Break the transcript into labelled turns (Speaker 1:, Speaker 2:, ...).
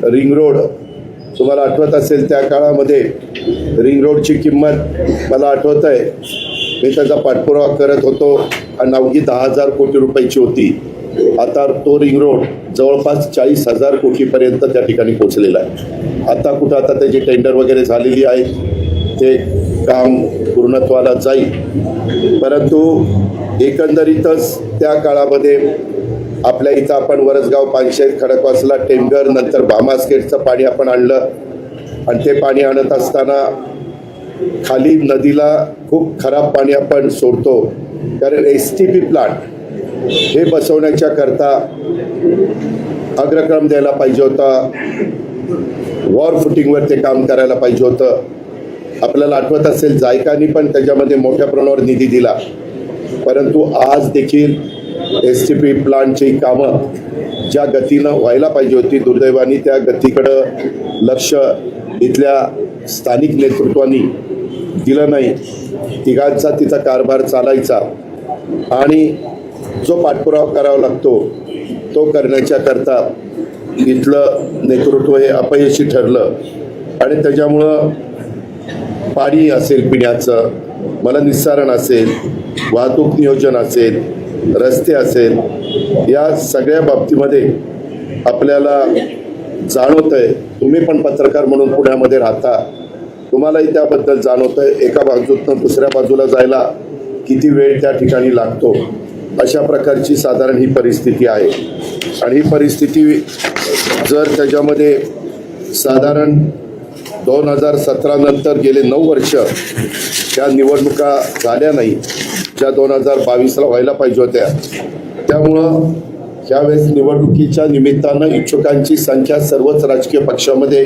Speaker 1: Ring road, तुम्हाला आठवत असेल त्या काळामध्ये रिंग रोडची किंमत मला आठवत आहे, मी त्याचा पाठपुरावा करत होतो आणि अवघी 10,000 कोटी रुपयाची होती. आता तो रिंग रोड जवळपास 40,000 कोटीपर्यंत त्या ठिकाणी पोहोचलेला आहे. आता कुठं आता त्याची टेंडर वगैरे झालेली आहे, ते काम पूर्णत्वाला जाईल. परंतु एकंदरीतच त्या काळामध्ये आपल्या इथं आपण वरसगाव, पानशेत, खडकवासला, टेमघर, नंतर भामास्केटचं पाणी आपण आणलं आणि ते पाणी आणत असताना खाली नदीला खूप खराब पाणी आपण सोडतो. कारण STP प्लांट हे बसवण्याच्या करता अग्रक्रम द्यायला पाहिजे होता, वॉर फुटिंगवर ते काम करायला पाहिजे होतं. आपल्याला आठवत असेल जायकानी पण त्याच्यामध्ये मोठ्या प्रमाणावर निधी दिला. परंतु आज देखील STP प्लांटची कामं ज्या गतीनं व्हायला पाहिजे होती, दुर्दैवाने त्या गतीकडं लक्ष इथल्या स्थानिक नेतृत्वानी दिलं नाही. तिघांचा तिचा कारभार चालायचा आणि जो पाठपुरावा करावा लागतो तो करण्याच्या करता इथलं नेतृत्व हे अपयशी ठरलं आणि त्याच्यामुळं पाणी असेल पिण्याचं, मलनिस्सारण असेल, वाहतूक नियोजन असेल, रस्ते असेल, या सगळ्या बाबतीमध्ये आपल्याला जाणवतं आहे. तुम्ही पण पत्रकार म्हणून पुण्यामध्ये राहता, तुम्हालाही त्याबद्दल जाणवतं आहे. एका बाजूतून दुसऱ्या बाजूला जायला किती वेळ त्या ठिकाणी लागतो, अशा प्रकारची साधारण ही परिस्थिती आहे. आणि ही परिस्थिती जर त्याच्यामध्ये साधारण 2017 नंतर गेले 9 वर्ष त्या निवडणुका झाल्या नाही, ज्या 2022ला व्हायला पाहिजे होत्या. त्यामुळं यावेळेस निवडणुकीच्या निमित्तानं इच्छुकांची संख्या सर्वच राजकीय पक्षामध्ये